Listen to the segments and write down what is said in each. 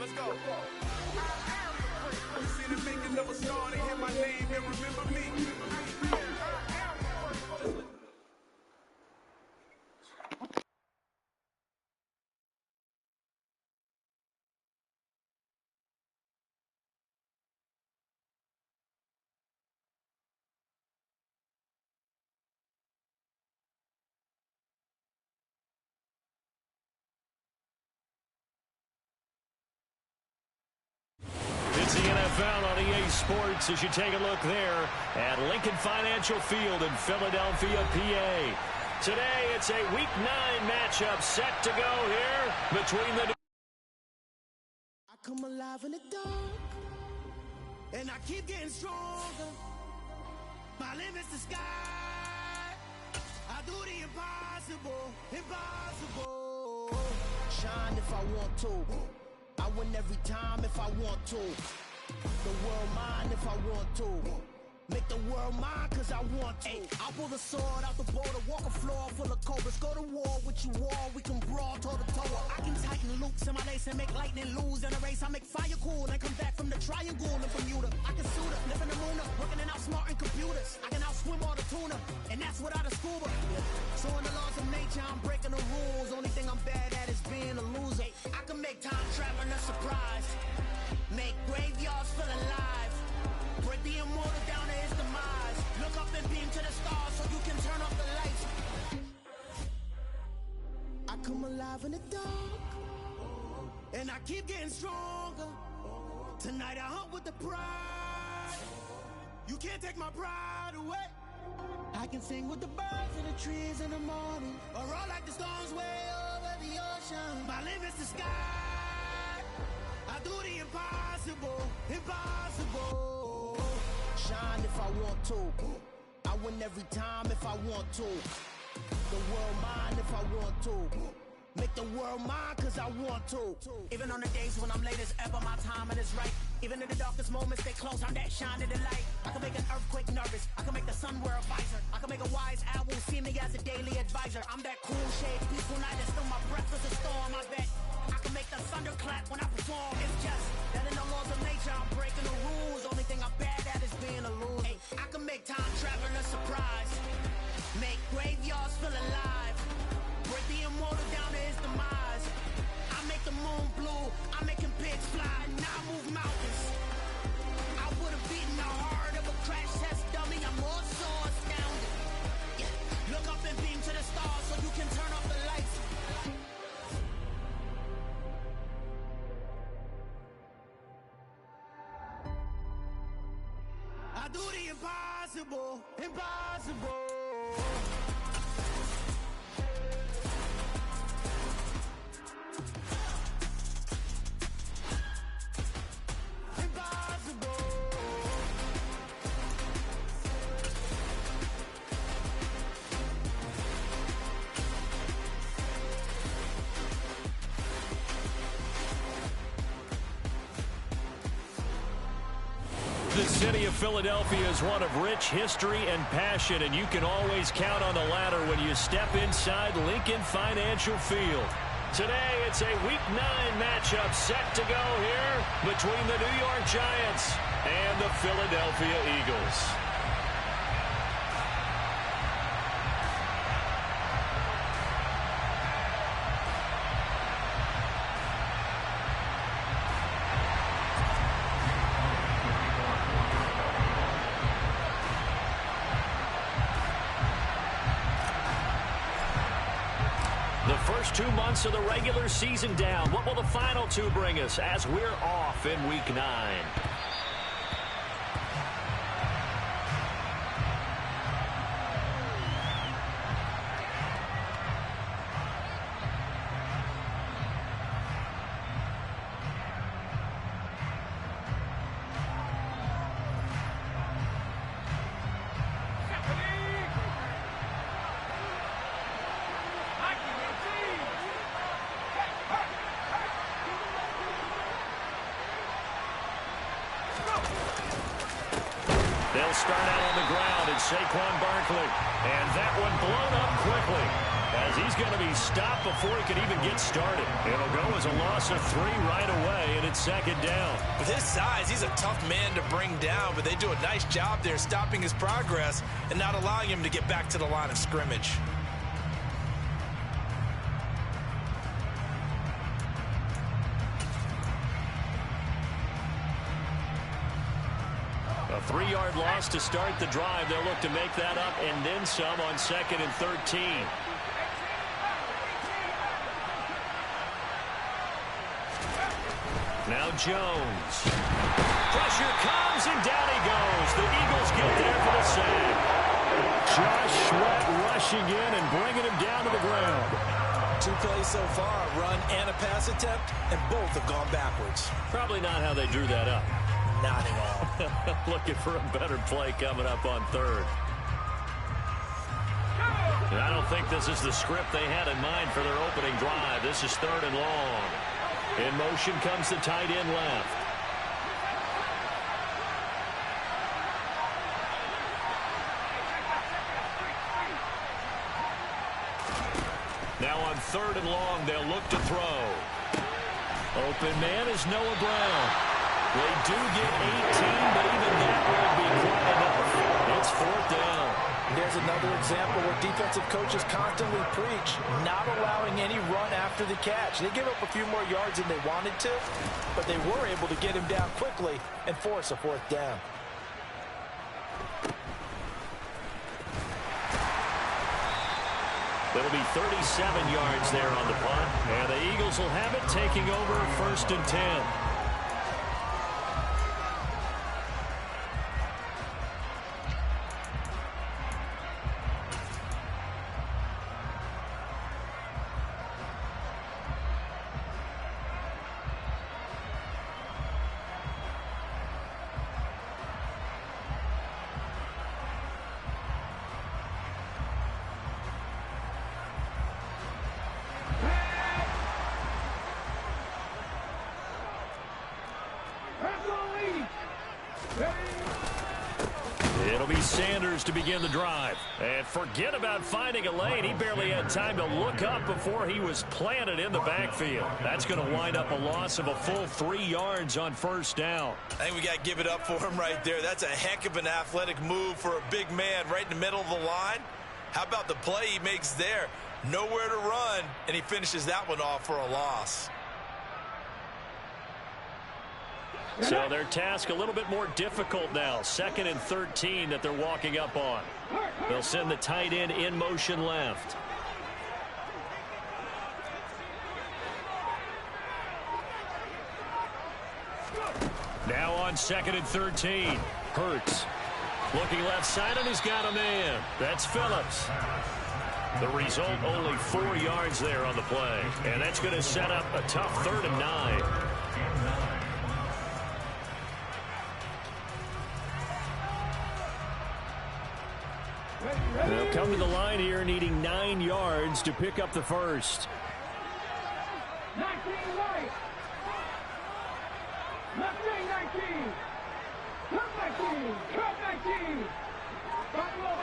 Let's go. See the making of a star, they hear my name and remember me. It's the NFL on EA Sports as you take a look there at Lincoln Financial Field in Philadelphia, PA. Today, it's a Week 9 matchup set to go here between the... I come alive in the dark, and I keep getting stronger. My limit's the sky. I do the impossible, impossible. Shine if I want to. I win every time if I want to. The world mine if I want to. Make the world mine cause I want to. I pull the sword out the border, walk a floor full of cobras. Go to war with you all, we can brawl toe to toe. I can tighten loops in my lace and make lightning lose in a race. I make fire cool and come back from the triangle in Bermuda. I can suit up, live in the moon up, working and outsmarting computers. I can outswim all the tuna, and that's without a scuba. So in the laws of nature, I'm breaking the rules. Only thing I'm bad at is being a loser. I can make time traveling a surprise, make graveyards feel alive, break the immortal down to his demise. Look up and beam to the stars so you can turn off the lights. I come alive in the dark, and I keep getting stronger. Tonight I hunt with the pride. You can't take my pride away. I can sing with the birds and the trees in the morning, or roll like the storms way over the ocean. My limit's the sky. I do the impossible, impossible. Shine if I want to. I win every time if I want to. The world mine if I want to. Make the world mine cause I want to. Even on the days when I'm late as ever, my timing is right. Even in the darkest moments, stay close, I'm that shining the light. I can make an earthquake nervous, I can make the sun wear a visor. I can make a wise owl see me as a daily advisor. I'm that cool shade, peaceful night, and still my breath is a storm. I bet I can make the thunder clap when I perform. It's just that in the laws of nature, I'm breaking the rules. Only thing I'm bad at is being a loser. I can make time traveling a surprise, make graveyards feel alive, break the immortal down to his demise. I make the moon blue, I'm making pigs fly, and I move mountains. I would've beaten the heart of a crash test dummy. I'm more so astounded. Yeah. Look up and beam to the stars so you can turn off the lights. I do the impossible, impossible. The city of Philadelphia is one of rich history and passion, and you can always count on the latter when you step inside Lincoln Financial Field. Today, it's a Week 9 matchup set to go here between the New York Giants and the Philadelphia Eagles. The first 2 months of the regular season down. What will the final 2 bring us as we're off in Week 9? They'll start out on the ground, and Saquon Barkley. And that one blown up quickly. as he's going to be stopped before he can even get started. It'll go as a loss of 3 right away, and it's second down. With his size, he's a tough man to bring down, but they do a nice job there stopping his progress and not allowing him to get back to the line of scrimmage. A 3-yard loss to start the drive. They'll look to make that up and then some on 2nd and 13. Now Jones. Pressure comes, and down he goes. The Eagles get there for the sack. Josh Sweat rushing in and bringing him down to the ground. 2 plays so far, a run and a pass attempt, and both have gone backwards. Probably not how they drew that up. Not at all. Looking for a better play coming up on 3rd. And I don't think this is the script they had in mind for their opening drive. This is 3rd and long. In motion comes the tight end left. Now on 3rd and long, they'll look to throw. Open man is Noah Brown. They do get 18, but even that won't be quite enough. It's 4th down. There's another example where defensive coaches constantly preach not allowing any run after the catch. They give up a few more yards than they wanted to, but they were able to get him down quickly and force a 4th down. It'll be 37 yards there on the punt, and the Eagles will have it taking over 1st and 10. It'll be Sanders to begin the drive. And forget about finding a lane. He barely had time to look up before he was planted in the backfield. That's going to wind up a loss of a full 3 yards on 1st down. I think we got to give it up for him right there. That's a heck of an athletic move for a big man right in the middle of the line. How about the play he makes there? Nowhere to run, and he finishes that one off for a loss. So their task a little bit more difficult now. 2nd and 13 that they're walking up on. They'll send the tight end in motion left. Now on 2nd and 13. Hurts. Looking left side, and he's got a man. That's Phillips. The result, only 4 yards there on the play. And that's going to set up a tough 3rd and 9. They'll come to the line here needing 9 yards to pick up the first. 19 right. Left wing 19. Cut 19. Cut 19. Buffalo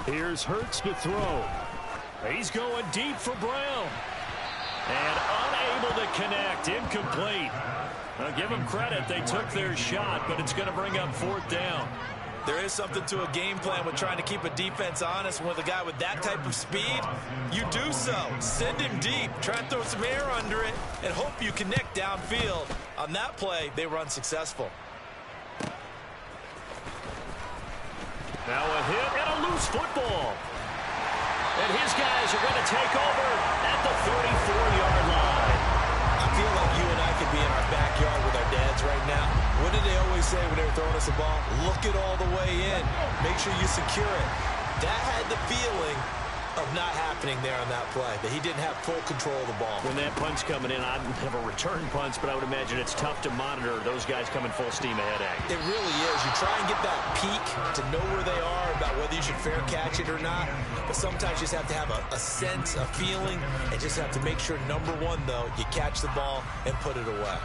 18. Here's Hurts to throw. He's going deep for Brown. And unable to connect. Incomplete. Now give them credit. They took their shot, but it's going to bring up 4th down. There is something to a game plan with trying to keep a defense honest. With a guy with that type of speed, you do so. Send him deep. Try and throw some air under it and hope you connect downfield. On that play, they were unsuccessful. Now a hit and a loose football. And his guys are going to take over at the 34-yard line. I feel like you and I could be in our backyard with our dads right now. What did they always say when they were throwing us a ball? Look it all the way in. Make sure you secure it. That had the feeling of not happening there on that play, that he didn't have full control of the ball. When that punt's coming in, I don't have a return punch, but I would imagine it's tough to monitor those guys coming full steam ahead at you. It really is. You try and get that peek to know where they are, about whether you should fair catch it or not. But sometimes you just have to have a sense, a feeling, and just have to make sure, number one, though, you catch the ball and put it away.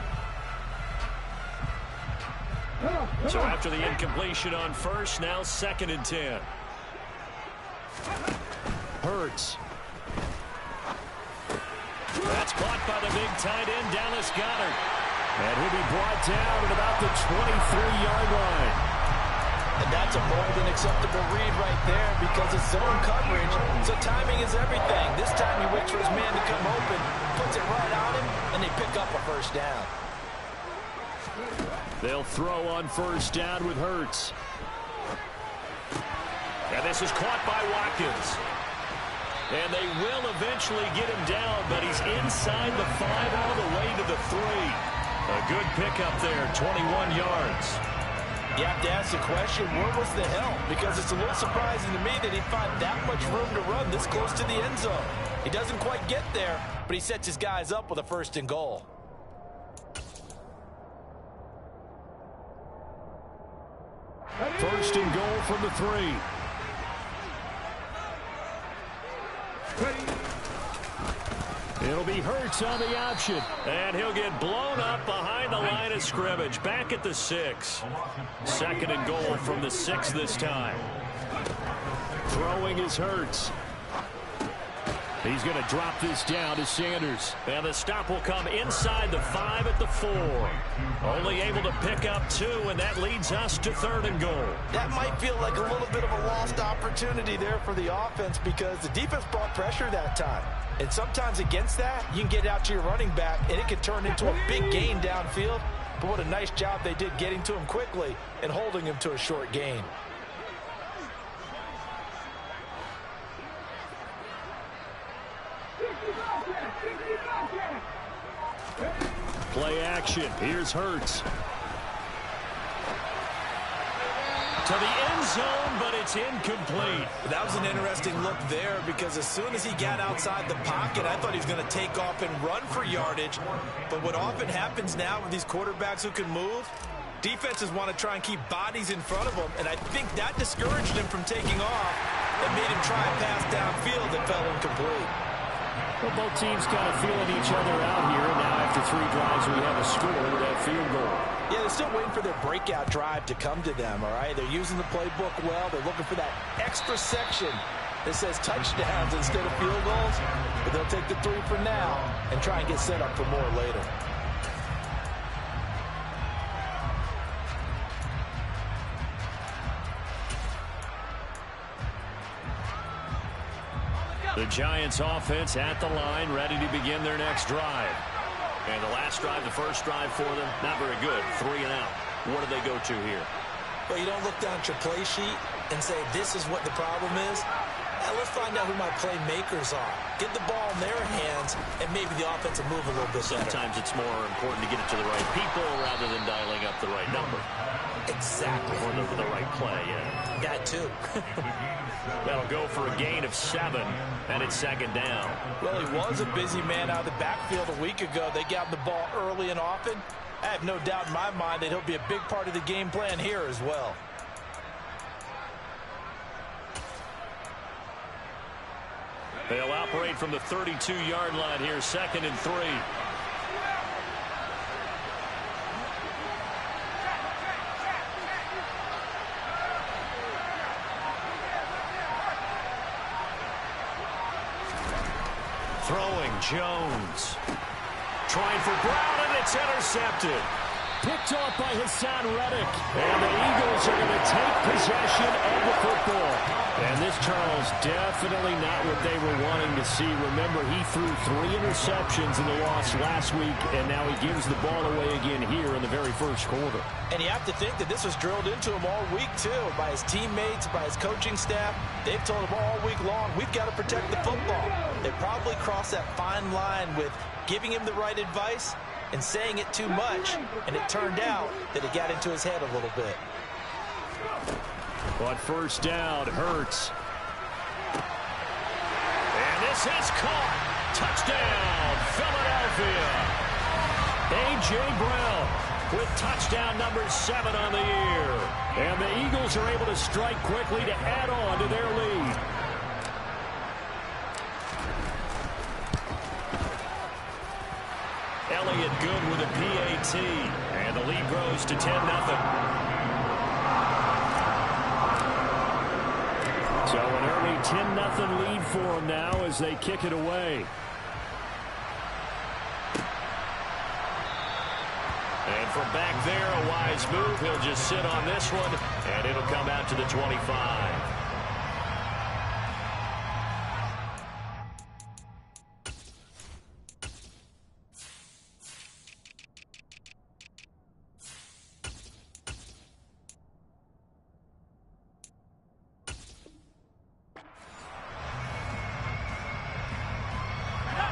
So after the incompletion on first, now 2nd and 10. Hurts. That's caught by the big tight end, Dallas Goedert. And he'll be brought down at about the 23-yard line. And that's a more than acceptable read right there because it's zone coverage, so timing is everything. This time he waits for his man to come open, puts it right on him, and they pick up a first down. They'll throw on first down with Hurts. And this is caught by Watkins. And they will eventually get him down, but he's inside the 5 all the way to the 3. A good pickup there, 21 yards. You have to ask the question, where was the help? Because it's a little surprising to me that he'd find that much room to run this close to the end zone. He doesn't quite get there, but he sets his guys up with a 1st and goal. First and goal from the 3. It'll be Hurts on the option. And he'll get blown up behind the line of scrimmage. Back at the 6. 2nd and goal from the 6 this time. Throwing is Hurts. He's going to drop this down to Sanders. And the stop will come inside the 5 at the 4. Only able to pick up 2, and that leads us to 3rd and goal. That might feel like a little bit of a lost opportunity there for the offense because the defense brought pressure that time. And sometimes against that, you can get out to your running back, and it can turn into a big gain downfield. But what a nice job they did getting to him quickly and holding him to a short gain. Play action. Here's Hurts. To the end zone, but it's incomplete. That was an interesting look there because as soon as he got outside the pocket, I thought he was going to take off and run for yardage. But what often happens now with these quarterbacks who can move, defenses want to try and keep bodies in front of them, and I think that discouraged him from taking off and made him try a pass downfield that fell incomplete. Well, both teams kind of feeling each other out here. Now after 3 drives, we have a score with that field goal. Yeah, they're still waiting for their breakout drive to come to them, all right? They're using the playbook well. They're looking for that extra section that says touchdowns instead of field goals. But they'll take the 3 for now and try and get set up for more later. The Giants offense at the line, ready to begin their next drive. And the last drive, the first drive for them, not very good. 3 and out. What do they go to here? Well, you don't look down at your play sheet and say, this is what the problem is. Now, let's find out who my playmakers are. Get the ball in their hands, and maybe the offense will move a little bit better. Sometimes it's more important to get it to the right people rather than dialing up the right number. Exactly. Or the right play, yeah. That too. That'll go for a gain of 7, and it's 2nd down. Well, he was a busy man out of the backfield a week ago. They got the ball early and often. I have no doubt in my mind that he'll be a big part of the game plan here as well. They'll operate from the 32-yard line here, 2nd and 3. Throwing Jones. Trying for Brown, and it's intercepted. Picked off by Hassan Reddick. And the Eagles are going to take possession of the football. And this, Charles, definitely not what they were wanting to see. Remember, he threw 3 interceptions in the loss last week, and now he gives the ball away again here in the very first quarter. And you have to think that this was drilled into him all week, too, by his teammates, by his coaching staff. They've told him all week long, we've got to protect the football. They probably crossed that fine line with giving him the right advice and saying it too much, and it turned out that it got into his head a little bit. But first down, Hurts. And this is caught. Touchdown, Philadelphia. A.J. Brown with touchdown number 7 on the year. And the Eagles are able to strike quickly to add on to their lead. Elliott good with a PAT. And the lead grows to 10-0. So an early 10-0 lead for them now as they kick it away. And from back there, a wise move. He'll just sit on this one, and it'll come out to the 25.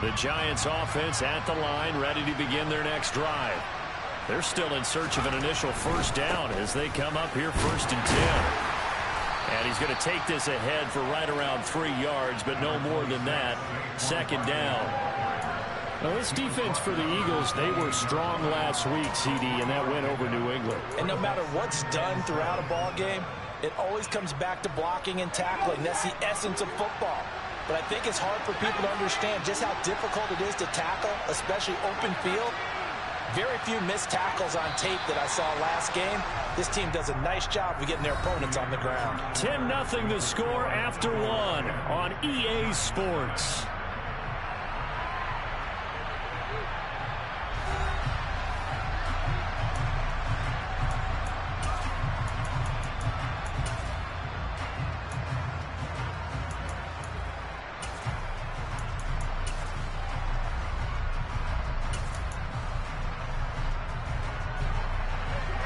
The Giants offense at the line, ready to begin their next drive. They're still in search of an initial first down as they come up here 1st and 10. And he's going to take this ahead for right around 3 yards, but no more than that. 2nd down. Now, this defense for the Eagles, they were strong last week, CD, and that went over New England. And no matter what's done throughout a ball game, it always comes back to blocking and tackling. That's the essence of football. But I think it's hard for people to understand just how difficult it is to tackle, especially open field. Very few missed tackles on tape that I saw last game. This team does a nice job of getting their opponents on the ground. 10-0 the score after 1 on EA Sports.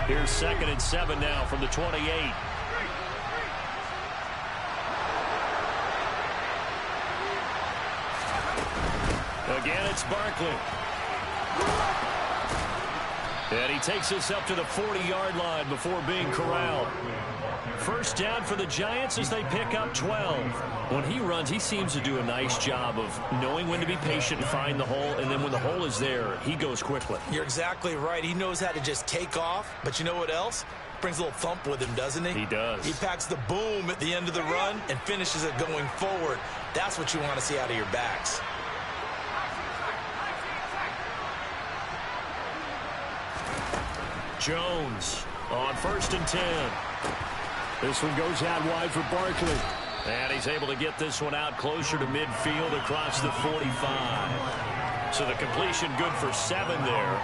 Here's 2nd and 7 now from the 28. Again, it's Barkley. And he takes us up to the 40-yard line before being corralled. First down for the Giants as they pick up 12. When he runs, he seems to do a nice job of knowing when to be patient and find the hole, and then when the hole is there, he goes quickly. You're exactly right. He knows how to just take off, but you know what else? Brings a little thump with him, doesn't he? He does. He packs the boom at the end of the run and finishes it going forward. That's what you want to see out of your backs. Jones on 1st and 10. This one goes out wide for Barkley. And he's able to get this one out closer to midfield across the 45. So the completion good for 7 there.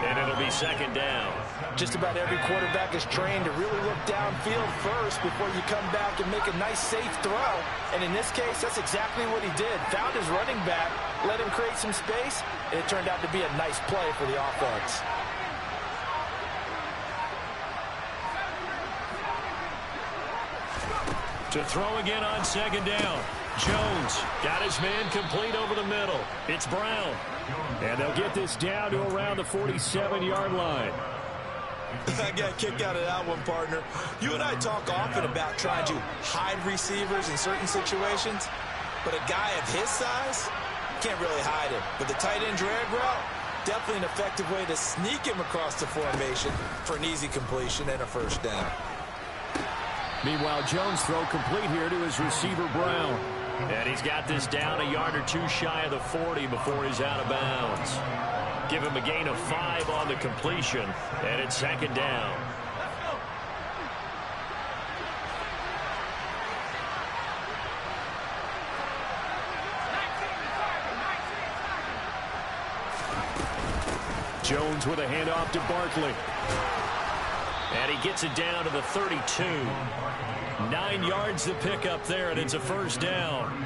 And it'll be 2nd down. Just about every quarterback is trained to really look downfield first before you come back and make a nice, safe throw. And in this case, that's exactly what he did. Found his running back, let him create some space, and it turned out to be a nice play for the offense. To throw again on 2nd down. Jones got his man complete over the middle. It's Brown. And they'll get this down to around the 47-yard line. I got a kick out of that one, partner. You and I talk often about trying to hide receivers in certain situations, but a guy of his size can't really hide him. But the tight end drag route, definitely an effective way to sneak him across the formation for an easy completion and a first down. Meanwhile, Jones throw complete here to his receiver, Brown. And he's got this down a yard or two shy of the 40 before he's out of bounds. Give him a gain of 5 on the completion, and it's 2nd down. Jones with a handoff to Barkley. And he gets it down to the 32. 9 yards to pick up there, and it's a first down.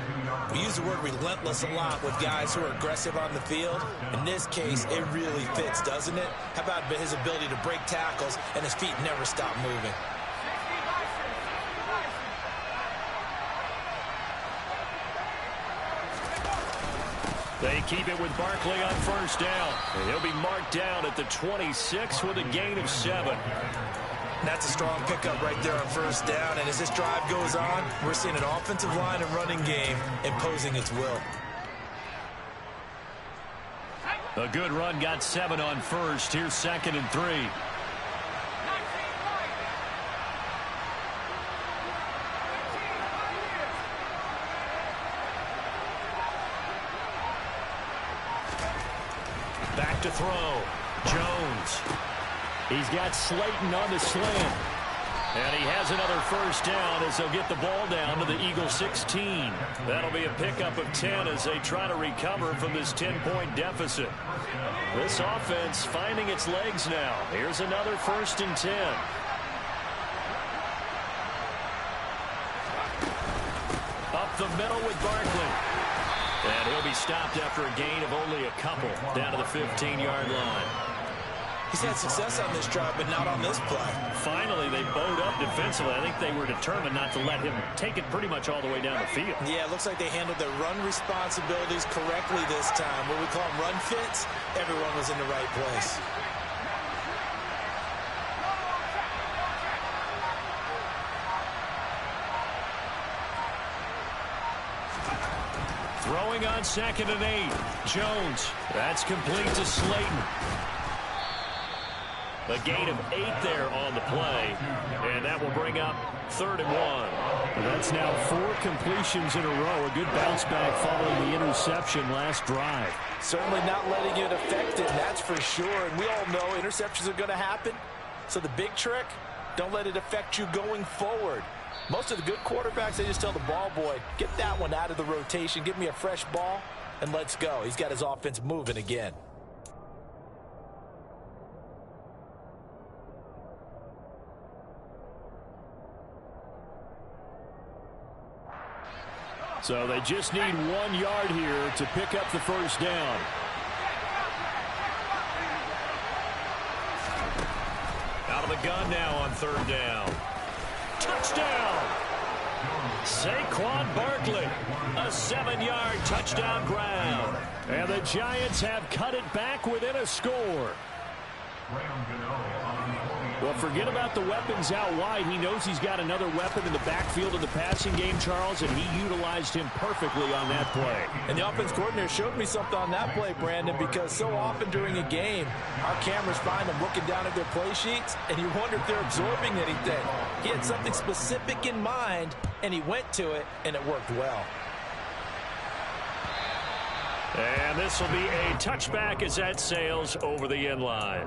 We use the word relentless a lot with guys who are aggressive on the field. In this case, it really fits, doesn't it? How about his ability to break tackles and his feet never stop moving? They keep it with Barkley on first down. And he'll be marked down at the 26 with a gain of 7. That's a strong pickup right there on first down. And as this drive goes on, we're seeing an offensive line and running game imposing its will. A good run, got 7 on first. Here's 2nd and 3. Back to throw. Jones. He's got Slayton on the slant. And he has another first down as they'll get the ball down to the Eagles 16. That'll be a pickup of 10 as they try to recover from this 10-point deficit. This offense finding its legs now. Here's another 1st and 10. Up the middle with Barkley. And he'll be stopped after a gain of only a couple down to the 15-yard line. He's had success on this drive, but not on this play. Finally, they bowed up defensively. I think they were determined not to let him take it pretty much all the way down the field. Yeah, it looks like they handled their run responsibilities correctly this time. What we call them run fits, everyone was in the right place. Throwing on 2nd and 8. Jones. That's complete to Slayton. A gain of 8 there on the play, and that will bring up 3rd and 1. That's now 4 completions in a row. A good bounce back following the interception last drive. Certainly not letting it affect it, that's for sure. And we all know interceptions are going to happen. So the big trick, don't let it affect you going forward. Most of the good quarterbacks, they just tell the ball boy, get that one out of the rotation, give me a fresh ball, and let's go. He's got his offense moving again. So they just need 1 yard here to pick up the first down. Out of the gun now on 3rd down. Touchdown! Saquon Barkley, a 7-yard touchdown grab. And the Giants have cut it back within a score. Well, forget about the weapons out wide. He knows he's got another weapon in the backfield of the passing game, Charles, and he utilized him perfectly on that play. And the offense coordinator showed me something on that play, Brandon, because so often during a game, our cameras find them looking down at their play sheets, and you wonder if they're absorbing anything. He had something specific in mind, and he went to it, and it worked well. And this will be a touchback as that sails over the end line.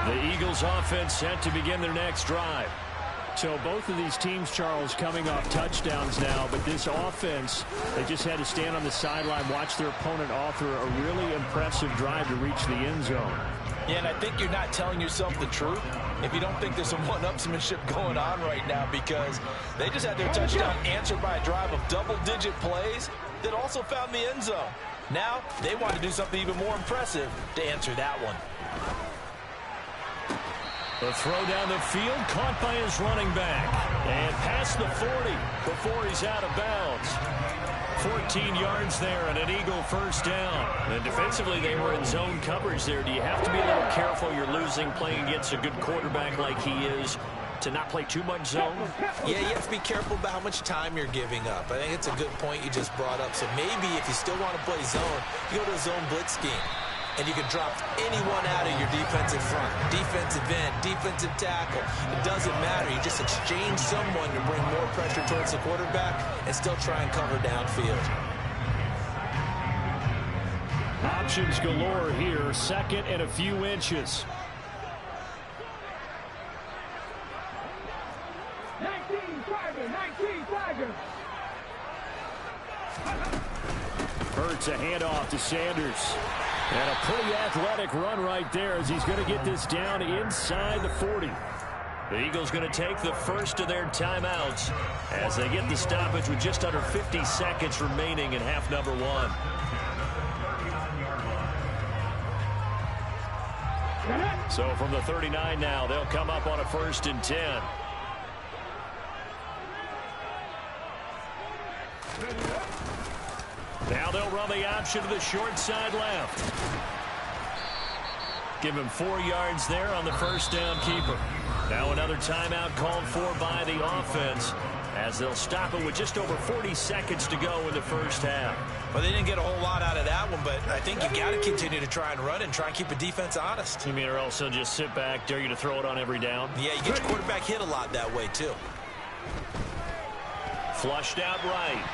The Eagles offense set to begin their next drive. So both of these teams, Charles, coming off touchdowns now, but this offense, they just had to stand on the sideline, watch their opponent author a really impressive drive to reach the end zone. Yeah, and I think you're not telling yourself the truth if you don't think there's some one-upsmanship going on right now, because they just had their touchdown answered by a drive of double-digit plays that also found the end zone. Now they want to do something even more impressive to answer that one. The throw down the field, caught by his running back. And past the 40 before he's out of bounds. 14 yards there and an Eagle first down. And defensively, they were in zone coverage there. Do you have to be a little careful? You're losing playing against a good quarterback like he is to not play too much zone? Yeah, you have to be careful about how much time you're giving up. I think it's a good point you just brought up. So maybe if you still want to play zone, you go to a zone blitz scheme. And you can drop anyone out of your defensive front, defensive end, defensive tackle. It doesn't matter. You just exchange someone to bring more pressure towards the quarterback and still try and cover downfield. Options galore here. 2nd and a few inches. 19 Tiger. Hurts a handoff to Sanders. And a pretty athletic run right there as he's going to get this down inside the 40. The Eagles going to take the first of their timeouts as they get the stoppage with just under 50 seconds remaining in half number 1. So from the 39 now, they'll come up on a 1st and 10. Now they'll run the option to the short side left. Give him 4 yards there on the first down keeper. Now another timeout called for by the offense as they'll stop it with just over 40 seconds to go in the first half. Well, they didn't get a whole lot out of that one, but I think you got to continue to try and run and try and keep the defense honest. You mean or else they'll just sit back, dare you to throw it on every down? Yeah, you get your quarterback hit a lot that way, too. Flushed out right.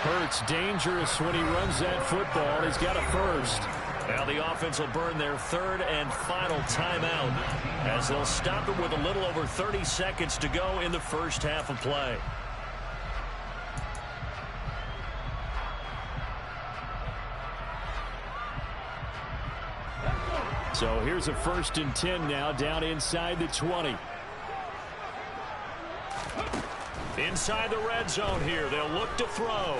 Hurts dangerous when he runs that football. He's got a first. Now the offense will burn their third and final timeout as they'll stop it with a little over 30 seconds to go in the first half of play. So here's a 1st and 10 now down inside the 20. Inside the red zone here. They'll look to throw.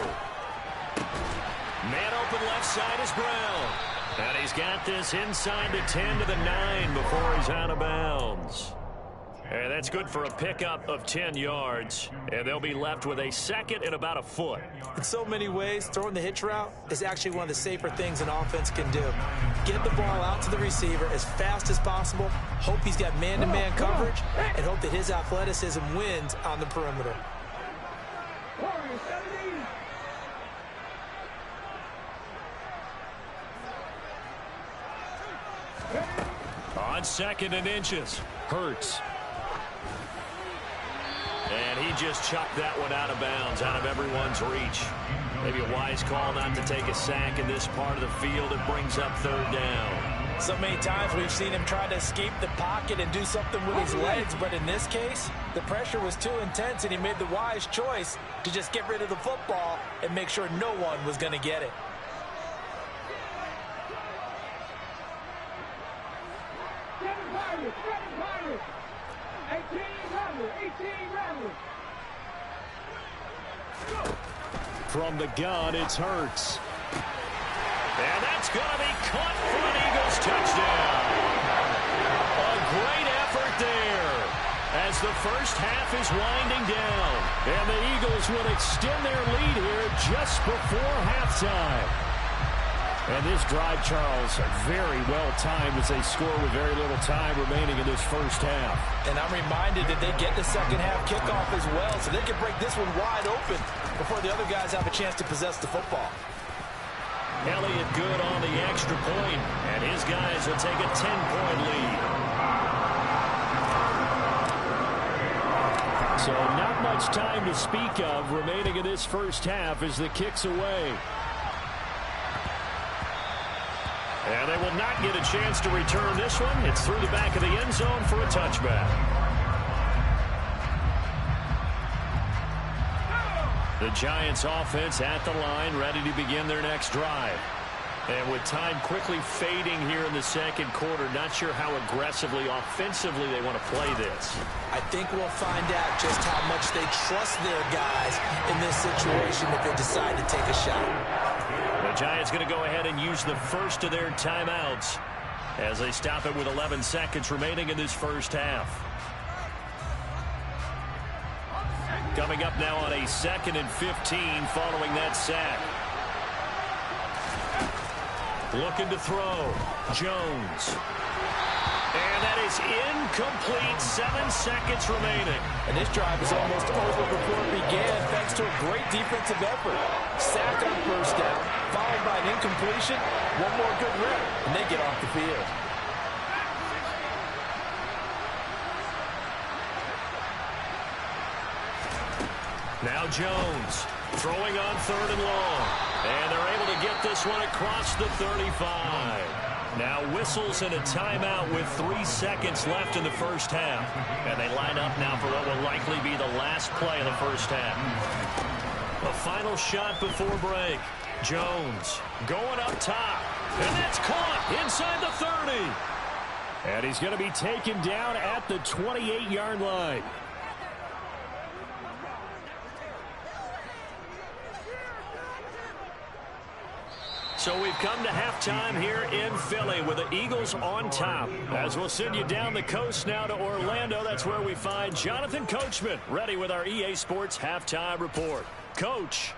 Man open left side is Brown. And he's got this inside the 10 to the 9 before he's out of bounds. And that's good for a pickup of 10 yards. And they'll be left with a second and about a foot. In so many ways, throwing the hitch route is actually one of the safer things an offense can do. Get the ball out to the receiver as fast as possible, hope he's got man-to-man coverage, and hope that his athleticism wins on the perimeter. On 2nd and inches, Hurts. And he just chucked that one out of bounds, out of everyone's reach. Maybe a wise call not to take a sack in this part of the field. It brings up 3rd down. So many times we've seen him try to escape the pocket and do something with his legs, but in this case, the pressure was too intense and he made the wise choice to just get rid of the football and make sure no one was going to get it. From the gun, it's Hurts. And that's going to be caught for an Eagles touchdown. A great effort there as the first half is winding down. And the Eagles will extend their lead here just before halftime. And this drive, Charles, very well timed as they score with very little time remaining in this first half. And I'm reminded that they get the second half kickoff as well, so they can break this one wide open before the other guys have a chance to possess the football. Elliott good on the extra point, and his guys will take a 10-point lead. So not much time to speak of remaining in this first half as the kick's away. And they will not get a chance to return this one. It's through the back of the end zone for a touchback. The Giants offense at the line, ready to begin their next drive. And with time quickly fading here in the second quarter, not sure how aggressively, offensively they want to play this. I think we'll find out just how much they trust their guys in this situation if they decide to take a shot. The Giants going to go ahead and use the first of their timeouts as they stop it with 11 seconds remaining in this first half. Coming up now on a 2nd and 15 following that sack. Looking to throw. Jones. And that is incomplete. 7 seconds remaining. And this drive is almost over before it began thanks to a great defensive effort. Sack on first down, followed by an incompletion. One more good rip, and they get off the field. Now Jones throwing on 3rd and long. And they're able to get this one across the 35. Now whistles and a timeout with 3 seconds left in the first half. And they line up now for what will likely be the last play of the first half. A final shot before break. Jones going up top. And that's caught inside the 30. And he's going to be taken down at the 28-yard line. So we've come to halftime here in Philly with the Eagles on top. As we'll send you down the coast now to Orlando, that's where we find Jonathan Coachman ready with our EA Sports Halftime Report. Coach.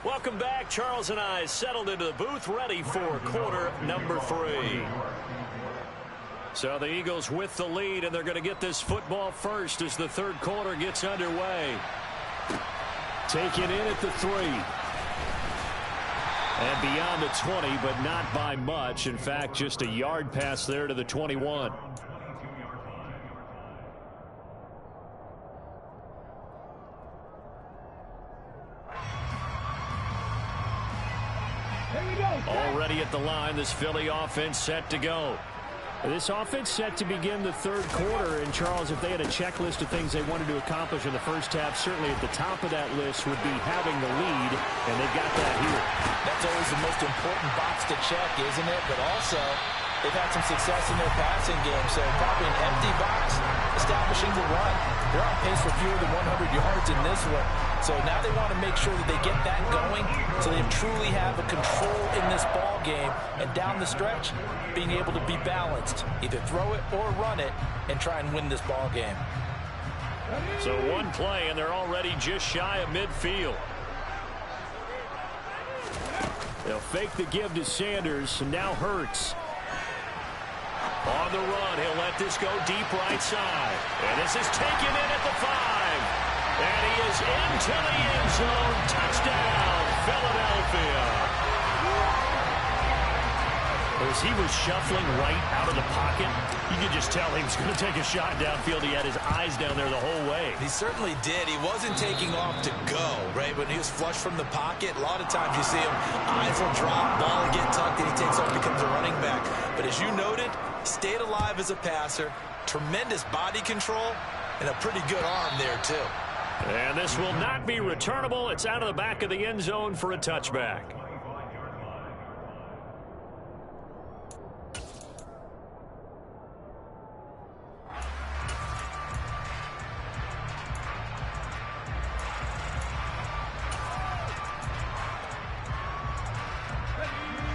Welcome back. Charles and I settled into the booth ready for quarter number 3. So the Eagles with the lead, and they're going to get this football first as the third quarter gets underway. Taken in at the 3. And beyond the 20, but not by much. In fact, just a yard pass there to the 21. Already at the line, this Philly offense set to go. This offense set to begin the third quarter. And, Charles, if they had a checklist of things they wanted to accomplish in the first half, certainly at the top of that list would be having the lead, and they've got that here. That's always the most important box to check, isn't it? But also, they've had some success in their passing game, so probably an empty box establishing the run. They're on pace for fewer than 100 yards in this one. So now they want to make sure that they get that going so they truly have a control in this ball game. And down the stretch, being able to be balanced. Either throw it or run it and try and win this ball game. So one play, and they're already just shy of midfield. They'll fake the give to Sanders, and now Hurts. On the run, he'll let this go deep right side. And this is taken in at the 5. And he is into the end zone. Touchdown, Philadelphia. As he was shuffling right out of the pocket, you could just tell he was going to take a shot downfield. He had his eyes down there the whole way. He certainly did. He wasn't taking off to go, right? When he was flush from the pocket, a lot of times you see him, eyes will drop, ball will get tucked, and he takes off, becomes a running back. But as you noted, stayed alive as a passer, tremendous body control, and a pretty good arm there, too. And this will not be returnable. It's out of the back of the end zone for a touchback.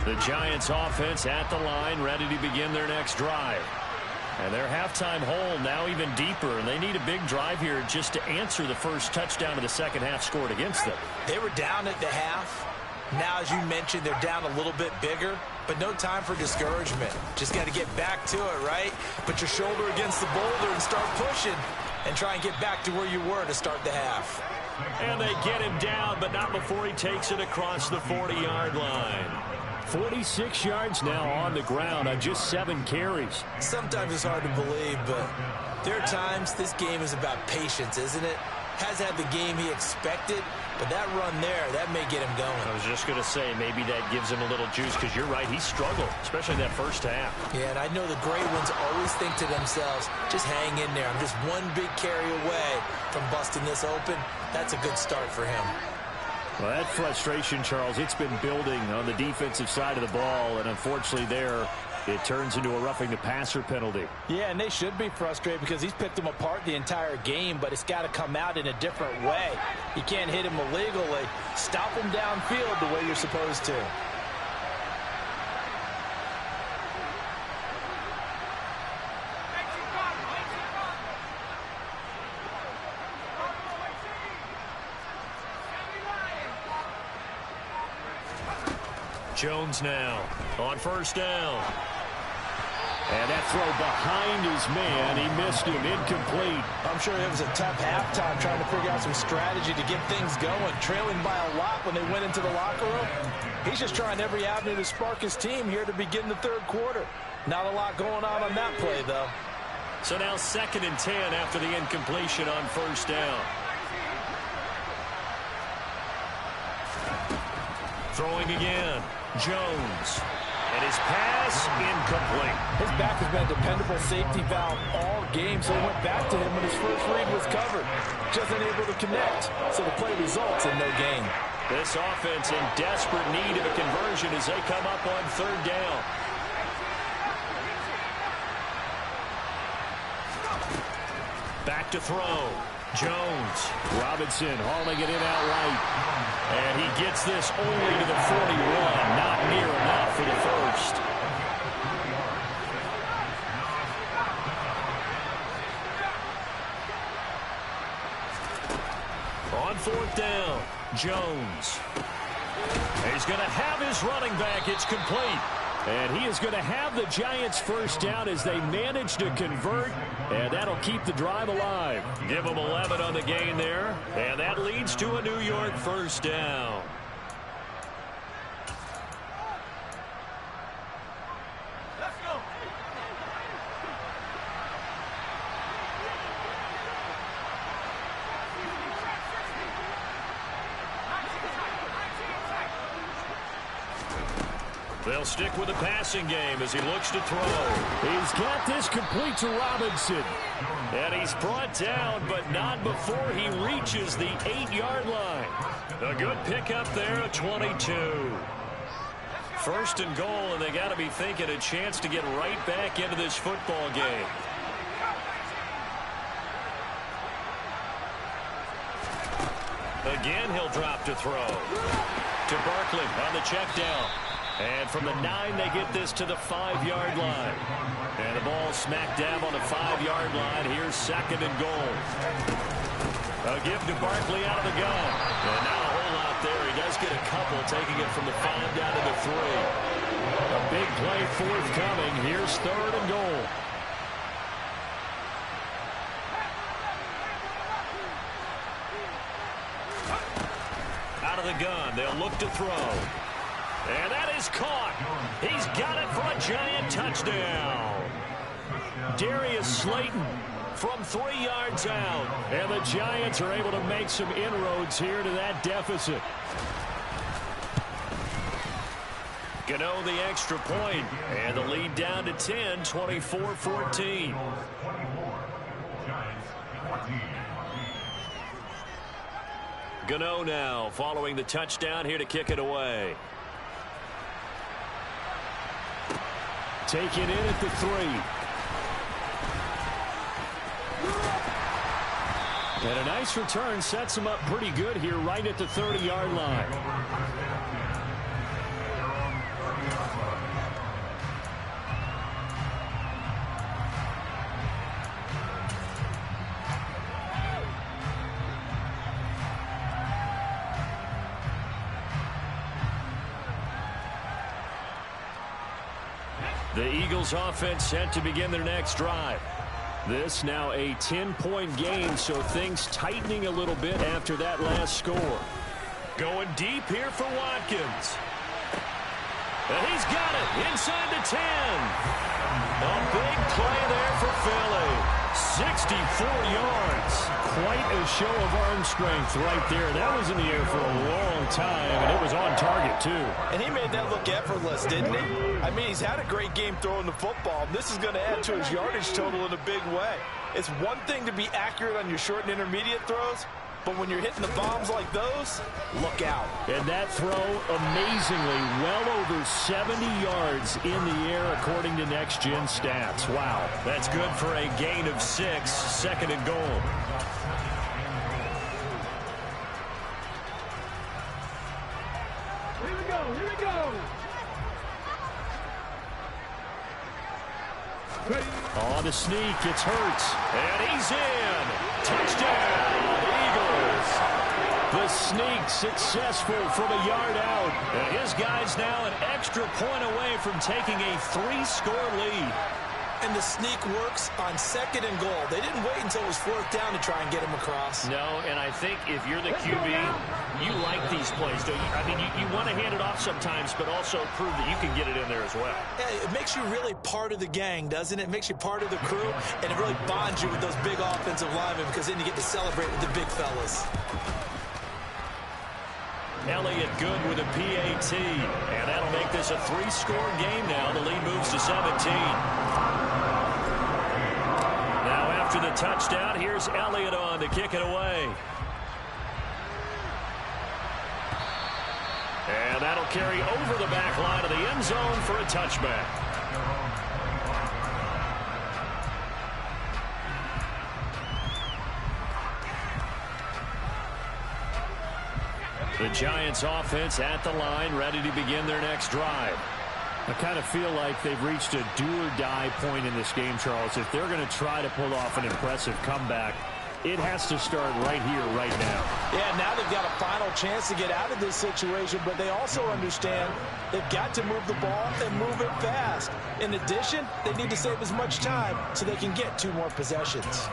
The Giants offense at the line, ready to begin their next drive. And their halftime hole now even deeper, and they need a big drive here just to answer the first touchdown of the second half scored against them. They were down at the half. Now, as you mentioned, they're down a little bit bigger, but no time for discouragement. Just got to get back to it, right? Put your shoulder against the boulder and start pushing and try and get back to where you were to start the half. And they get him down, but not before he takes it across the 40-yard line. 46 yards now on the ground on just 7 carries. Sometimes it's hard to believe, but there are times this game is about patience, isn't it? Has had the game he expected, but that run there, that may get him going. I was just going to say, maybe that gives him a little juice, because you're right, he struggled, especially in that first half. Yeah, and I know the great ones always think to themselves, just hang in there. I'm just one big carry away from busting this open. That's a good start for him. Well, that frustration, Charles, it's been building on the defensive side of the ball, and unfortunately there, it turns into a roughing the passer penalty. Yeah, and they should be frustrated because he's picked them apart the entire game, but it's got to come out in a different way. You can't hit him illegally. Stop him downfield the way you're supposed to. Jones now on first down. And that throw behind his man. He missed him. Incomplete. I'm sure it was a tough halftime trying to figure out some strategy to get things going. Trailing by a lot when they went into the locker room. He's just trying every avenue to spark his team here to begin the third quarter. Not a lot going on that play, though. So now 2nd and 10 after the incompletion on first down. Throwing again. Jones. And his pass incomplete. His back has been a dependable safety valve all game, so he went back to him when his first read was covered. Just unable to connect, so the play results in no gain. This offense in desperate need of a conversion as they come up on 3rd down. Back to throw. Jones. Robinson hauling it in outright. And he gets this only to the 41. Not near enough for the first. On 4th down, Jones. He's going to have his running back. It's complete. And he is going to have the Giants first down as they manage to convert, and that'll keep the drive alive. Give them 11 on the gain there, and that leads to a New York first down. Let's go. They'll stick with the passing game as he looks to throw. He's got this complete to Robinson. And he's brought down, but not before he reaches the 8-yard line. A good pickup there at 22. First and goal, and they got to be thinking a chance to get right back into this football game. Again, he'll drop to throw. To Barkley on the check down. And from the 9, they get this to the 5-yard line. And the ball smack dab on the 5-yard line. Here's second and goal. A give to Barkley out of the gun. And now a whole lot there. He does get a couple, taking it from the 5 down to the 3. A big play forthcoming. Here's third and goal. Out of the gun. They'll look to throw. And that is caught. He's got it for a giant touchdown. Darius Slayton from 3 yards out. And the Giants are able to make some inroads here to that deficit. Gano the extra point. And the lead down to 10, 24-14. Gano now following the touchdown here to kick it away. Taken in at the 3. And a nice return sets him up pretty good here right at the 30-yard line. The Eagles offense set to begin their next drive. This now a 10-point game, so things tightening a little bit after that last score. Going deep here for Watkins. And he's got it inside the 10. A big play there for Philly. 64 yards. Quite a show of arm strength right there. That was in the air for a long time, and it was on target, too. And he made that look effortless, didn't he? I mean, he's had a great game throwing the football. This is going to add to his yardage total in a big way. It's one thing to be accurate on your short and intermediate throws, but when you're hitting the bombs like those, look out. And that throw, amazingly, well over 70 yards in the air, according to Next Gen Stats. Wow, that's good for a gain of 6, second and goal. Here we go, here we go. On the sneak, it's Hurts. And he's in. Touchdown, Eagles. The sneak successful from a yard out. And his guy's now an extra point away from taking a 3-score lead. And the sneak works on second and goal. They didn't wait until it was 4th down to try and get him across. No, and I think if you're the QB, you like these plays, don't you? I mean, you want to hand it off sometimes, but also prove that you can get it in there as well. Yeah, it makes you really part of the gang, doesn't it? It makes you part of the crew, and it really bonds you with those big offensive linemen because then you get to celebrate with the big fellas. Elliott good with a PAT, and that'll make this a 3-score game now. The lead moves to 17. Now after the touchdown, here's Elliott on to kick it away. And that'll carry over the back line of the end zone for a touchback. The Giants offense at the line, ready to begin their next drive. I kind of feel like they've reached a do-or-die point in this game, Charles. If they're going to try to pull off an impressive comeback, it has to start right here, right now. Yeah, now they've got a final chance to get out of this situation, but they also understand they've got to move the ball and move it fast. In addition, they need to save as much time so they can get 2 more possessions.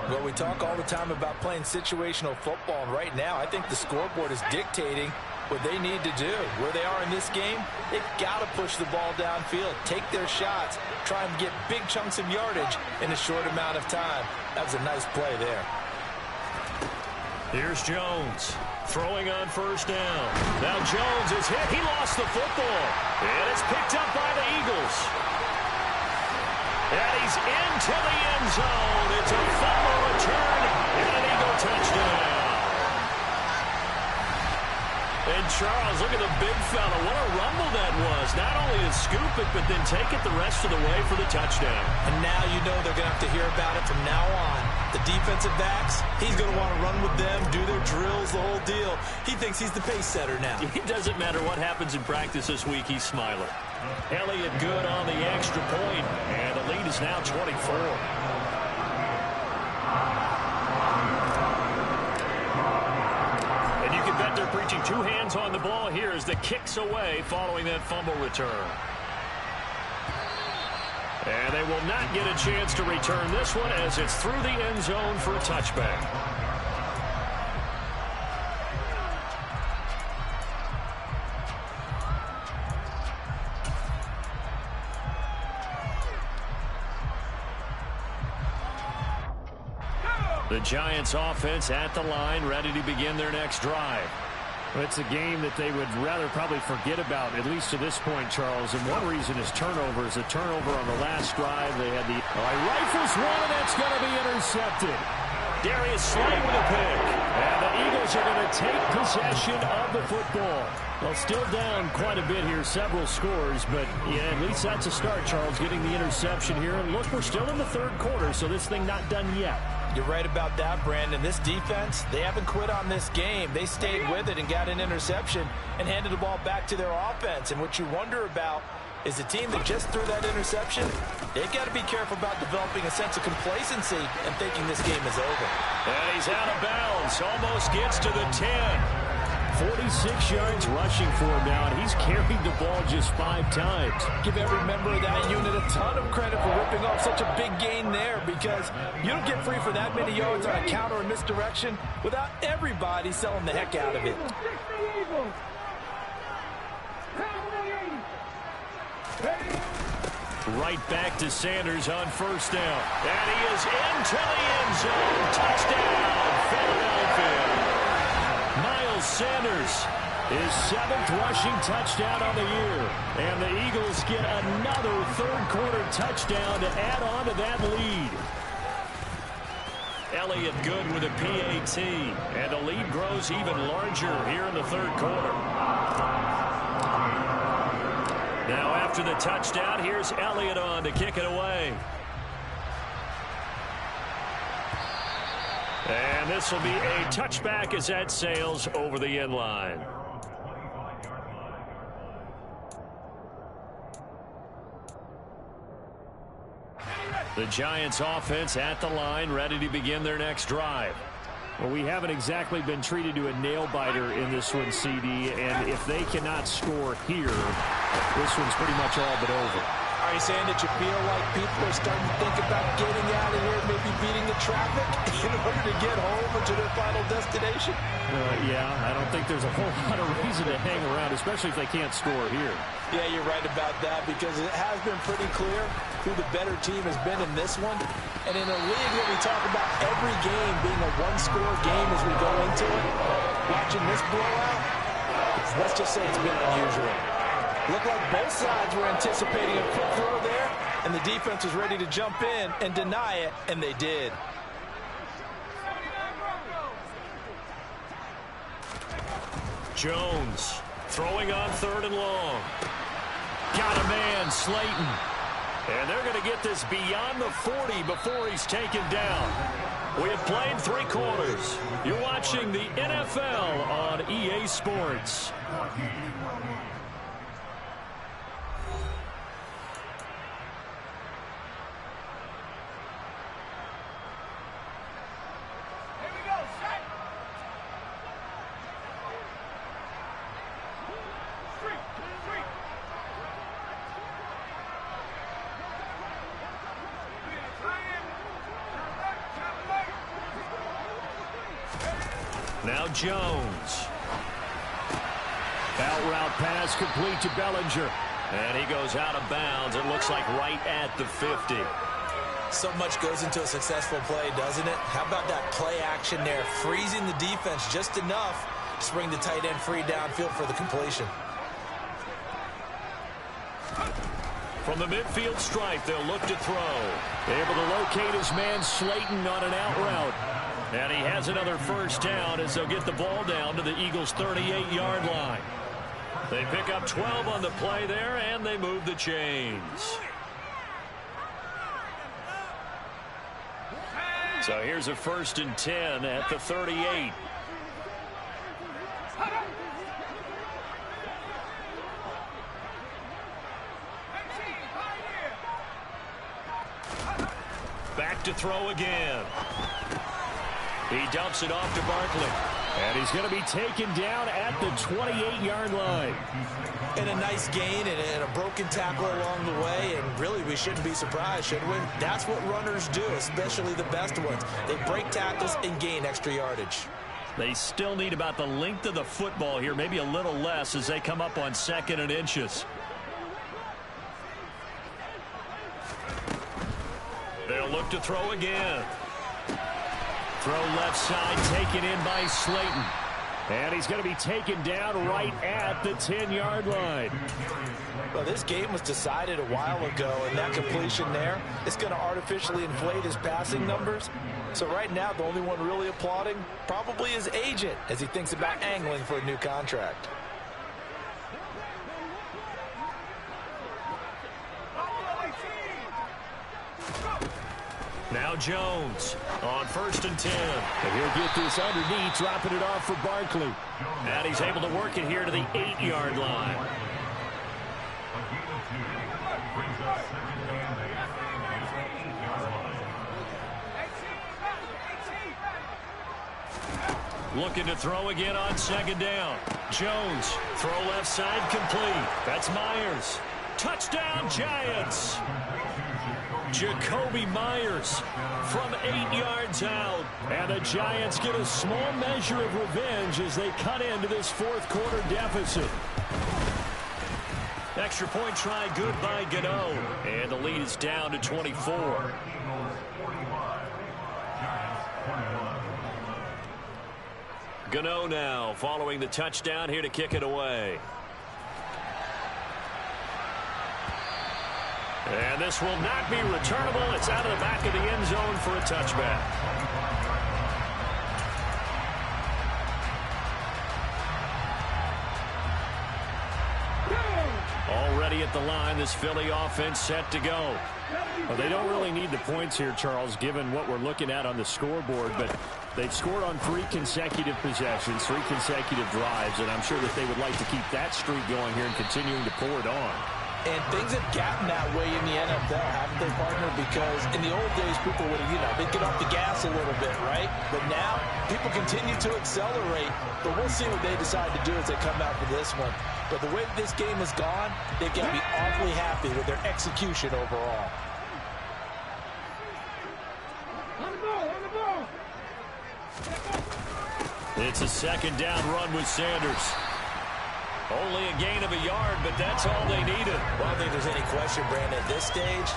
Well, we talk all the time about playing situational football, and right now I think the scoreboard is dictating what they need to do. Where they are in this game, they've got to push the ball downfield, take their shots, try and get big chunks of yardage in a short amount of time. That was a nice play there. Here's Jones. Throwing on first down. Now Jones is hit. He lost the football. And it's picked up by the Eagles. And he's into the end zone. It's a fumble return and an Eagle touchdown. And Charles, look at the big fella. What a rumble that was. Not only to scoop it, but then take it the rest of the way for the touchdown. And now you know they're going to have to hear about it from now on. The defensive backs, he's going to want to run with them, do their drills, the whole deal. He thinks he's the pace setter now. It doesn't matter what happens in practice this week, he's smiling. Elliott good on the extra point, and the lead is now 24. And you can bet they're preaching two hands on the ball here as the kick's away following that fumble return. And they will not get a chance to return this one as it's through the end zone for a touchback. The Giants offense at the line, ready to begin their next drive. Well, it's a game that they would rather probably forget about, at least to this point, Charles. And one reason is turnovers. A turnover on the last drive. They had the rifles one, and that's going to be intercepted. Darius Slay with a pick. And the Eagles are going to take possession of the football. Well, still down quite a bit here, several scores, but yeah, at least that's a start, Charles, getting the interception here. And look, we're still in the third quarter, so this thing not done yet. You're right about that, Brandon. This defense, they haven't quit on this game. They stayed with it and got an interception and handed the ball back to their offense. And what you wonder about is the team that just threw that interception, they've got to be careful about developing a sense of complacency and thinking this game is over. And he's out of bounds. Almost gets to the 10. 46 yards rushing for him now, and he's carried the ball just 5 times. Give every member of that unit a ton of credit for ripping off such a big gain there, because you don't get free for that many yards on a counter or misdirection without everybody selling the heck out of it. Right back to Sanders on first down. And he is into the end zone. Touchdown, Philadelphia. Miles Sanders, his 7th rushing touchdown on the year. And the Eagles get another third-quarter touchdown to add on to that lead. Elliott good with a PAT. And the lead grows even larger here in the third quarter. Now after the touchdown, here's Elliott on to kick it away. And this will be a touchback as that sails over the end line. The Giants offense at the line, ready to begin their next drive. Well, we haven't exactly been treated to a nail-biter in this one, CD, and if they cannot score here, this one's pretty much all but over. Are you saying that you feel like people are starting to think about getting out of here, maybe beating the traffic in order to get home or to their final destination? Yeah, I don't think there's a whole lot of reason to hang around, especially if they can't score here. Yeah, you're right about that, because it has been pretty clear who the better team has been in this one. And in a league where we talk about every game being a one-score game as we go into it, watching this blowout, let's just say it's been unusual. Looked like both sides were anticipating a quick throw there, and the defense was ready to jump in and deny it, and they did. Jones throwing on 3rd and long. Got a man, Slayton. And they're going to get this beyond the 40 before he's taken down. We have played 3 quarters. You're watching the NFL on EA Sports. Now Jones. Out route pass complete to Bellinger. And he goes out of bounds. It looks like right at the 50. So much goes into a successful play, doesn't it? How about that play action there, freezing the defense just enough Just bring the tight end free downfield for the completion. From the midfield stripe, they'll look to throw. Able to locate his man Slayton on an out route. And he has another first down as they'll get the ball down to the Eagles' 38-yard line. They pick up 12 on the play there, and they move the chains. So here's a 1st and 10 at the 38. Back to throw again. He dumps it off to Barkley. And he's going to be taken down at the 28-yard line. And a nice gain and a broken tackle along the way. And really, we shouldn't be surprised, should we? That's what runners do, especially the best ones. They break tackles and gain extra yardage. They still need about the length of the football here, maybe a little less as they come up on 2nd and inches. They'll look to throw again. Throw left side, taken in by Slayton. And he's going to be taken down right at the 10-yard line. Well, this game was decided a while ago, and that completion there is going to artificially inflate his passing numbers. So right now, the only one really applauding probably his agent as he thinks about angling for a new contract. Now Jones on 1st and 10. And he'll get this underneath, dropping it off for Barkley. And he's able to work it here to the 8-yard line. Looking to throw again on 2nd down. Jones, throw left side, complete. That's Myers. Touchdown, Giants. Jacoby Myers from 8 yards out. And the Giants get a small measure of revenge as they cut into this 4th quarter deficit. Extra point try good by Gano. And the lead is down to 24. Gano now following the touchdown here to kick it away. And this will not be returnable. It's out of the back of the end zone for a touchback. Already at the line, this Philly offense set to go. Well, they don't really need the points here, Charles, given what we're looking at on the scoreboard, but they've scored on 3 consecutive possessions, 3 consecutive drives, and I'm sure that they would like to keep that streak going here and continuing to pull it on. And things have gotten that way in the NFL, haven't they, partner? Because in the old days, people would have, they'd get off the gas a little bit, right? But now, people continue to accelerate. But we'll see what they decide to do as they come out for this one. But the way that this game has gone, they've got to be awfully happy with their execution overall. It's a 2nd down run with Sanders. Only a gain of a yard, but that's all they needed. Well, I don't think there's any question, Brandon, at this stage,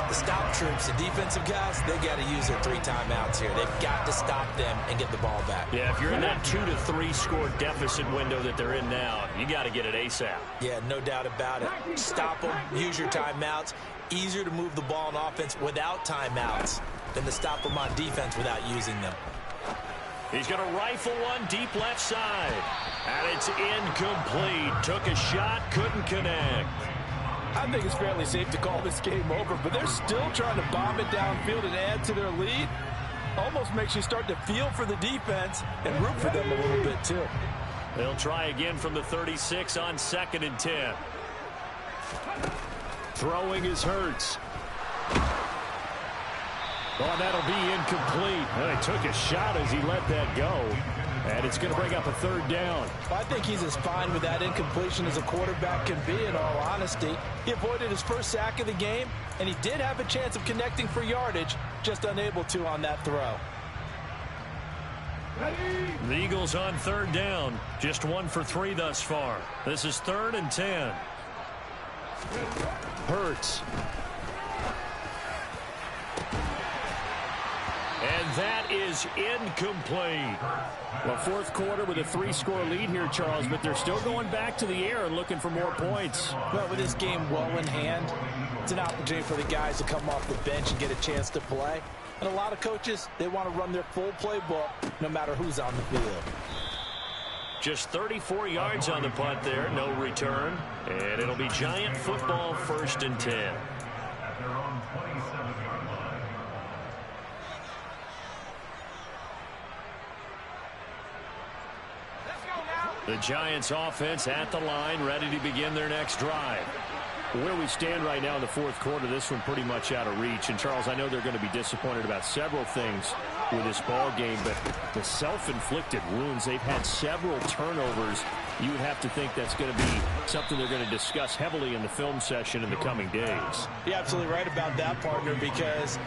the stop troops, the defensive guys, they got to use their 3 timeouts here. They've got to stop them and get the ball back. Yeah, if you're in that 2 to 3 score deficit window that they're in now, you got to get it ASAP. Yeah, no doubt about it. Stop them, use your timeouts. Easier to move the ball on offense without timeouts than to stop them on defense without using them. He's going to rifle one deep left side. And it's incomplete. Took a shot, couldn't connect. I think it's fairly safe to call this game over, but they're still trying to bomb it downfield and add to their lead. Almost makes you start to feel for the defense and root for them a little bit, too. They'll try again from the 36 on 2nd and 10. Throwing is Hurts. Oh, that'll be incomplete. Well, he took a shot as he let that go. And it's going to bring up a 3rd down. I think he's as fine with that incompletion as a quarterback can be, in all honesty. He avoided his first sack of the game, and he did have a chance of connecting for yardage, just unable to on that throw. The Eagles on 3rd down. Just 1 for 3 thus far. This is 3rd and 10. Hurts. And that is incomplete. Well, fourth quarter with a 3-score lead here, Charles, but they're still going back to the air and looking for more points. Well, with this game well in hand, it's an opportunity for the guys to come off the bench and get a chance to play. And a lot of coaches, they want to run their full playbook no matter who's on the field. Just 34 yards on the punt there, no return. And it'll be Giant football, 1st and 10. The Giants offense at the line, ready to begin their next drive. Where we stand right now in the fourth quarter, this one pretty much out of reach. And, Charles, I know they're going to be disappointed about several things with this ball game, but the self-inflicted wounds, they've had several turnovers. You would have to think that's going to be something they're going to discuss heavily in the film session in the coming days. You're absolutely right about that, partner, because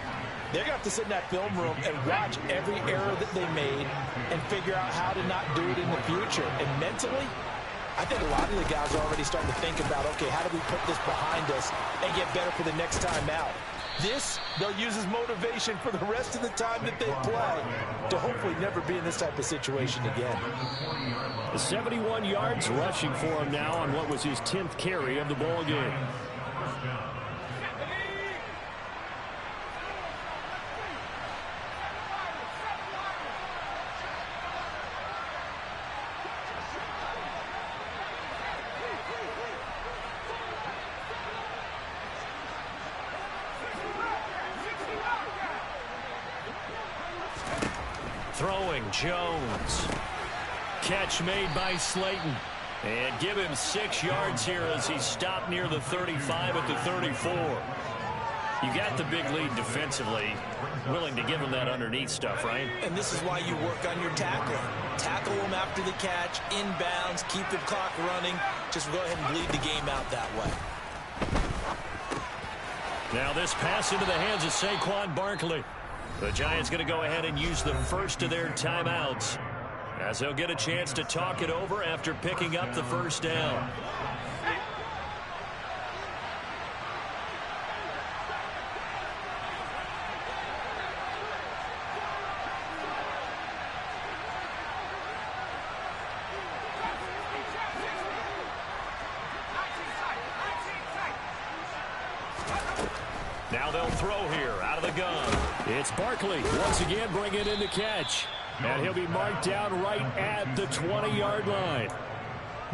they're going to have to sit in that film room and watch every error that they made and figure out how to not do it in the future. And mentally, I think a lot of the guys are already starting to think about, okay, how do we put this behind us and get better for the next time out? This, they'll use as motivation for the rest of the time that they play to hopefully never be in this type of situation again. 71 yards rushing for him now on what was his 10th carry of the ball game. Throwing Jones. Catch made by Slayton. And give him 6 yards here as he stopped near the 35 at the 34. You got the big lead defensively. Willing to give him that underneath stuff, right? And this is why you work on your tackling. Tackle them after the catch, inbounds, keep the clock running. Just go ahead and bleed the game out that way. Now this pass into the hands of Saquon Barkley. The Giants going to go ahead and use the first of their timeouts as they'll get a chance to talk it over after picking up the first down. Now they'll throw here out of the gun. It's Barkley once again bringing it in to catch. And he'll be marked down right at the 20-yard line.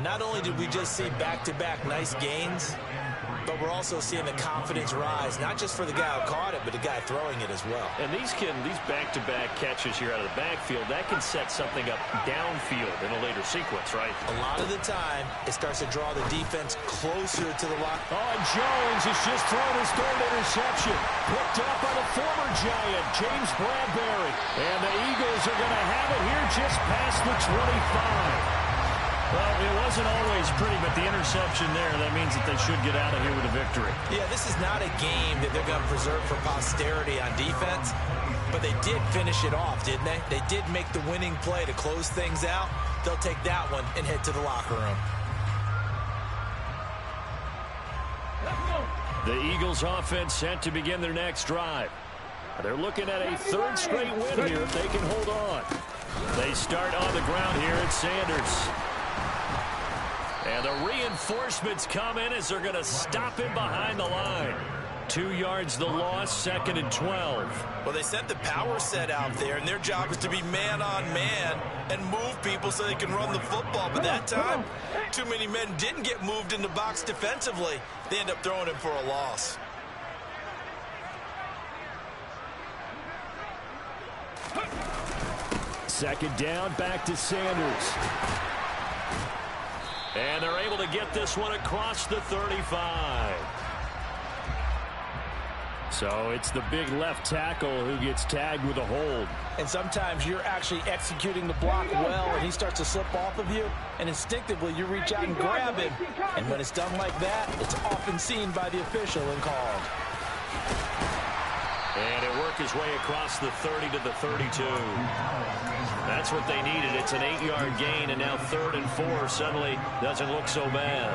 Not only did we just see back-to-back nice gains, but we're also seeing the confidence rise, not just for the guy who caught it, but the guy throwing it as well. And these back-to-back catches here out of the backfield, that can set something up downfield in a later sequence, right? A lot of the time, it starts to draw the defense closer to the lock. Oh, and Jones has just thrown his 3rd interception. Picked up by the former Giant, James Bradbury. And the Eagles are going to have it here just past the 25. Well, it wasn't always pretty, but the interception there, that means that they should get out of here with a victory. Yeah, this is not a game that they're going to preserve for posterity on defense, but they did finish it off, didn't they? They did make the winning play to close things out. They'll take that one and head to the locker room. The Eagles offense set to begin their next drive. They're looking at a 3rd straight win here if they can hold on. They start on the ground here at Sanders. And the reinforcements come in as they're going to stop him behind the line. 2 yards the loss, 2nd and 12. Well, they sent the power set out there, and their job is to be man-on-man and move people so they can run the football. But that time, too many men didn't get moved in the box defensively. They end up throwing him for a loss. Second down, back to Sanders. And they're able to get this one across the 35. So it's the big left tackle who gets tagged with a hold. And sometimes you're actually executing the block well, and he starts to slip off of you, and instinctively you reach out and grab him. And when it's done like that, it's often seen by the official and called. And it worked his way across the 30 to the 32. That's what they needed. It's an 8-yard gain, and now 3rd and 4 suddenly doesn't look so bad.